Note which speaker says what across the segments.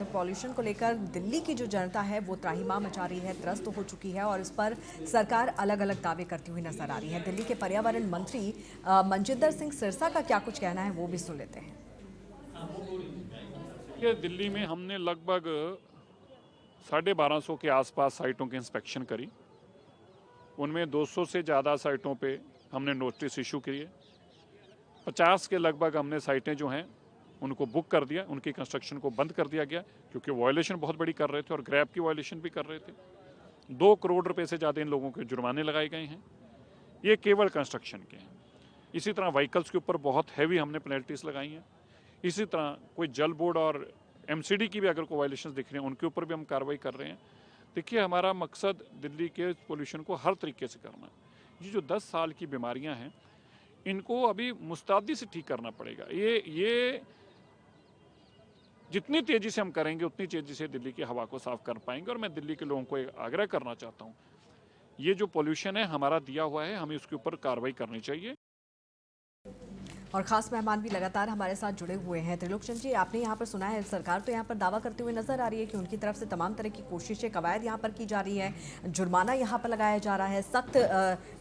Speaker 1: Pollution को लेकर दिल्ली की जो जनता है वो त्राहिमाम मचा रही है, त्रस्त हो चुकी है और इस पर सरकार अलग अलग दावे करती हुई नजर आ रही है। दिल्ली के पर्यावरण मंत्री मनजिंदर सिंह सिरसा का क्या कुछ कहना है वो भी सुन लेते हैं।
Speaker 2: ये दिल्ली में हमने लगभग 1250 के आसपास साइटों की इंस्पेक्शन करी। उनमें 200 से ज़्यादा साइटों पे हमने नोटिस इशू किए। 50 के लगभग हमने साइटें जो हैं उनको बुक कर दिया, उनकी कंस्ट्रक्शन को बंद कर दिया गया क्योंकि वायलेशन बहुत बड़ी कर रहे थे और ग्रैब की वायलेशन भी कर रहे थे। 2 करोड़ रुपए से ज़्यादा इन लोगों के जुर्माने लगाए गए हैं। ये केवल कंस्ट्रक्शन के हैं। इसी तरह व्हीकल्स के ऊपर बहुत हैवी हमने पेनल्टीज लगाई हैं। इसी तरह कोई जल बोर्ड और एमसीडी की भी अगर कोई वायलेशन दिख रहे हैं उनके ऊपर भी हम कार्रवाई कर रहे हैं। देखिए, हमारा मकसद दिल्ली के पोल्यूशन को हर तरीके से करना है। ये जो 10 साल की बीमारियां हैं इनको अभी मुस्तैदी से ठीक करना पड़ेगा। ये जितनी तेजी से हम करेंगे उतनी तेजी से दिल्ली की हवा को साफ कर पाएंगे। और मैं दिल्ली के लोगों को एक आग्रह करना चाहता हूँ, ये जो पोल्यूशन है हमारा दिया हुआ है, हमें उसके ऊपर कार्रवाई करनी चाहिए।
Speaker 1: और खास मेहमान भी लगातार हमारे साथ जुड़े हुए हैं। त्रिलोक चंद जी, आपने यहाँ पर सुना है सरकार तो यहाँ पर दावा करते हुए नजर आ रही है कि उनकी तरफ से तमाम तरह की कोशिशें, कवायद यहाँ पर की जा रही है, जुर्माना यहाँ पर लगाया जा रहा है, सख्त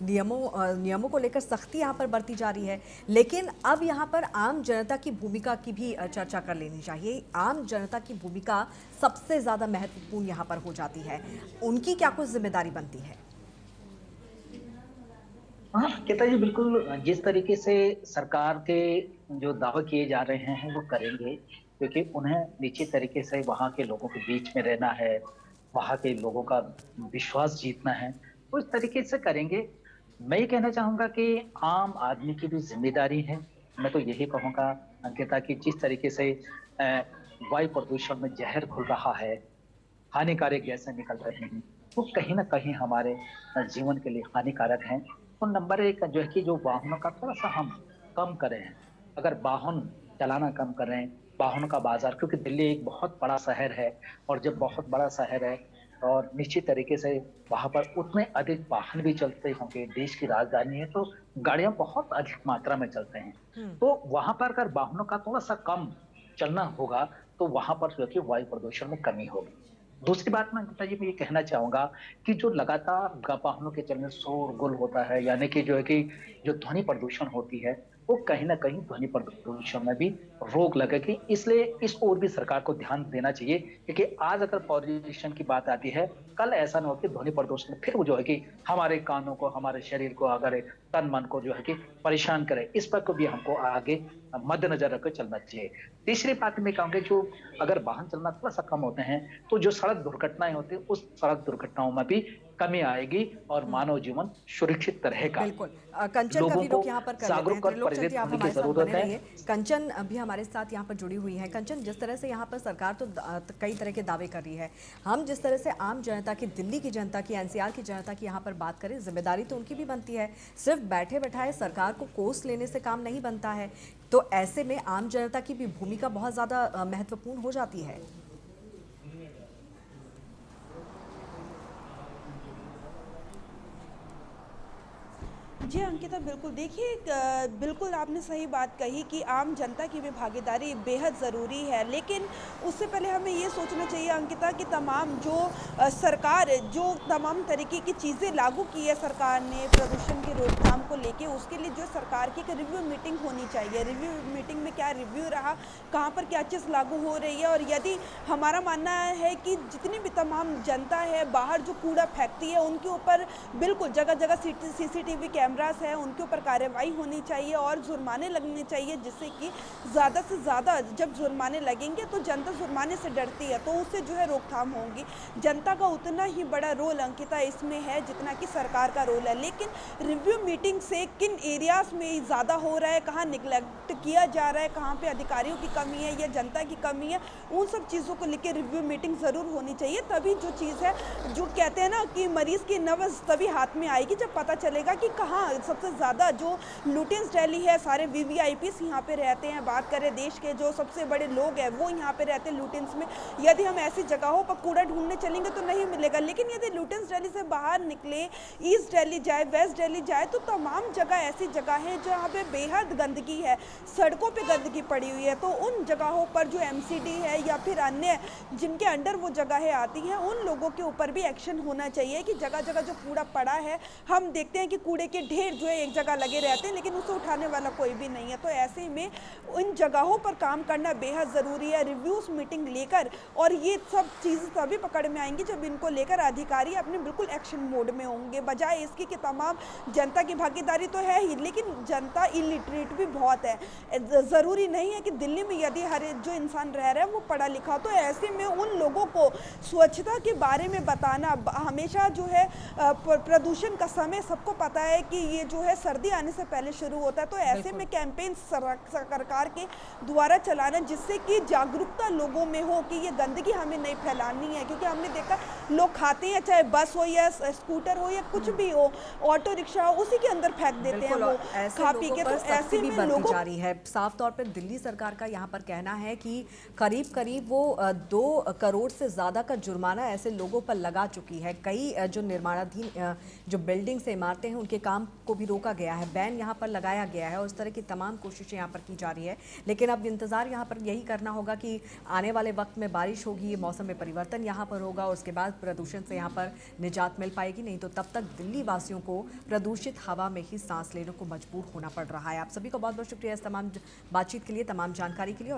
Speaker 1: नियमों को लेकर सख्ती यहाँ पर बरती जा रही है। लेकिन अब यहाँ पर आम जनता की भूमिका की भी चर्चा कर लेनी चाहिए। आम जनता की भूमिका सबसे ज़्यादा महत्वपूर्ण यहाँ पर हो जाती है। उनकी क्या कुछ जिम्मेदारी बनती है?
Speaker 3: हाँ केता जी, बिल्कुल जिस तरीके से सरकार के जो दावे किए जा रहे हैं वो करेंगे, क्योंकि उन्हें निश्चित तरीके से वहाँ के लोगों के बीच में रहना है, वहाँ के लोगों का विश्वास जीतना है, तो इस तरीके से करेंगे। मैं ये कहना चाहूंगा कि आम आदमी की भी जिम्मेदारी है। मैं तो यही कहूंगा अंकिता कि जिस तरीके से वायु प्रदूषण में जहर घुल रहा है, हानिकारक गैसें निकल रही हैं, वो कहीं ना कहीं हमारे जीवन के लिए हानिकारक हैं। तो नंबर एक जो है कि जो वाहनों का थोड़ा सा हम कम करें, अगर वाहन चलाना कम करें, वाहनों का बाजार, क्योंकि दिल्ली एक बहुत बड़ा शहर है और जब बहुत बड़ा शहर है और निश्चित तरीके से वहां पर उतने अधिक वाहन भी चलते होंगे, देश की राजधानी है तो गाड़ियां बहुत अधिक मात्रा में चलते हैं। तो वहां पर अगर वाहनों का थोड़ा सा कम चलना होगा तो वहां पर जो है कि वायु प्रदूषण में कमी होगी। दूसरी बात मैं अंकिता जी मैं ये कहना चाहूंगा कि जो लगातार वाहनों के चलने शोरगुल होता है, यानी कि जो है कि जो ध्वनि प्रदूषण होती है, वो कहीं ना कहीं ध्वनि प्रदूषण में भी रोक लगेगी। इसलिए इस ओर भी सरकार को ध्यान देना चाहिए, क्योंकि आज अगर पॉल्यूशन की बात आती है, कल ऐसा ना हो कि ध्वनि प्रदूषण फिर वो जो है कि हमारे कानों को, हमारे शरीर को, अगर तन मन को जो है कि परेशान करे। इस पर को भी हमको आगे मद्देनजर रखकर चलना चाहिए। तीसरी बात में कहूंगा, जो अगर वाहन चलना थोड़ा सा कम होते हैं तो जो सड़क दुर्घटनाएं होती है उस सड़क दुर्घटनाओं में भी कमी आएगी और मानव जीवन सुरक्षित रहेगा।
Speaker 1: बिल्कुल। कंचन का भी रुख यहाँ पर कर लेते हैं। त्रिलोक चंद जी, आप हमारे साथ बने रहिए। कंचन भी हमारे साथ यहाँ पर जुड़ी हुई है। कंचन, जिस तरह से यहाँ पर सरकार तो कई तरह के दावे कर रही है, हम जिस तरह से आम जनता की, दिल्ली की जनता की, एनसीआर की जनता की यहाँ पर बात करें, जिम्मेदारी तो उनकी भी बनती है। सिर्फ बैठे बैठाए सरकार को कोस लेने से काम नहीं बनता है। तो ऐसे में आम जनता की भी भूमिका बहुत ज़्यादा महत्वपूर्ण हो जाती है।
Speaker 4: जी अंकिता, बिल्कुल। देखिए, बिल्कुल आपने सही बात कही कि आम जनता की भी भागीदारी बेहद ज़रूरी है, लेकिन उससे पहले हमें ये सोचना चाहिए अंकिता कि तमाम जो सरकार जो तमाम तरीके की चीज़ें लागू की है सरकार ने प्रदूषण की रोकथाम को लेके, उसके लिए जो सरकार की एक रिव्यू मीटिंग होनी चाहिए। रिव्यू मीटिंग में क्या रिव्यू रहा, कहाँ पर क्या चीज़ लागू हो रही है, और यदि हमारा मानना है कि जितनी भी तमाम जनता है बाहर जो कूड़ा फेंकती है उनके ऊपर बिल्कुल जगह जगह CCTV कैमरास है, उनके ऊपर कार्रवाई होनी चाहिए और जुर्माने लगने चाहिए, जिससे कि ज़्यादा से ज़्यादा जब जुर्माने लगेंगे तो जनता जुर्माने से डरती है, तो उससे जो है रोकथाम होगी। जनता का उतना ही बड़ा रोल अंकिता इसमें है जितना कि सरकार का रोल है। लेकिन रिव्यू मीटिंग से किन एरियाज़ में ज़्यादा हो रहा है, कहाँ निगलेक्ट किया जा रहा है, कहाँ पे अधिकारियों की कमी है या जनता की कमी है, उन सब चीज़ों को लेकर रिव्यू मीटिंग ज़रूर होनी चाहिए। तभी जो चीज़ है, जो कहते हैं ना कि मरीज़ की नब्ज़ तभी हाथ में आएगी जब पता चलेगा कि कहाँ यहाँ सबसे ज़्यादा जो लुटेंस दिल्ली है, सारे वीवीआईपीस यहाँ पे रहते हैं। बात करें देश के जो सबसे बड़े लोग हैं वो यहाँ पे रहते हैं लुटेंस में। यदि हम ऐसी जगहों पर कूड़ा ढूंढने चलेंगे तो नहीं मिलेगा, लेकिन यदि लुटेंस दिल्ली से बाहर निकले, ईस्ट दिल्ली जाए, वेस्ट दिल्ली जाए, तो तमाम जगह ऐसी जगह है जहाँ पे बेहद गंदगी है, सड़कों पे गंदगी पड़ी हुई है। तो उन जगहों पर जो एमसीडी है या फिर अन्य जिनके अंडर वो जगहें आती हैं, उन लोगों के ऊपर भी एक्शन होना चाहिए कि जगह जगह जो कूड़ा पड़ा है, हम देखते हैं कि कूड़े के ढेर जो है एक जगह लगे रहते हैं लेकिन उसे उठाने वाला कोई भी नहीं है। तो ऐसे में उन जगहों पर काम करना बेहद ज़रूरी है, रिव्यूज़ मीटिंग लेकर। और ये सब चीज़ें तभी पकड़ में आएंगी जब इनको लेकर अधिकारी अपने बिल्कुल एक्शन मोड में होंगे, बजाय इसकी कि तमाम जनता की भागीदारी तो है ही, लेकिन जनता इलिटरेट भी बहुत है। ज़रूरी नहीं है कि दिल्ली में यदि हर जो इंसान रह रहा है वो पढ़ा लिखा हो। तो ऐसे में उन लोगों को स्वच्छता के बारे में बताना, हमेशा जो है प्रदूषण का समय सबको पता है कि ये जो है सर्दी आने से पहले शुरू होता है। तो ऐसे में कैंपेन सरकार के द्वारा चलाना जिससे कि जागरूकता लोगों में हो कि ये गंदगी हमें नहीं फैलानी है। क्योंकि हमने देखा लोग खाते हैं, चाहे बस हो या स्कूटर हो या कुछ भी हो, ऑटो रिक्शा हो, उसी के अंदर फेंक देते हैं वो खा पी के। तो ऐसे में लोगों
Speaker 1: जा रही है। साफ तौर पर दिल्ली सरकार का यहाँ पर कहना है कि करीब करीब वो 2 करोड़ से ज़्यादा का जुर्माना ऐसे लोगों पर लगा चुकी है। कई जो निर्माणाधीन जो बिल्डिंग से इमारतें हैं उनके काम को भी रोका गया है, बैन यहाँ पर लगाया गया है और इस तरह की तमाम कोशिशें यहाँ पर की जा रही है। लेकिन अब इंतज़ार यहाँ पर यही करना होगा कि आने वाले वक्त में बारिश होगी, मौसम में परिवर्तन यहाँ पर होगा और उसके बाद प्रदूषण से यहाँ पर निजात मिल पाएगी। नहीं तो तब तक दिल्ली वासियों को प्रदूषित हवा में ही सांस लेने को मजबूर होना पड़ रहा है। आप सभी को बहुत बहुत शुक्रिया इस तमाम बातचीत के लिए, तमाम जानकारी के लिए।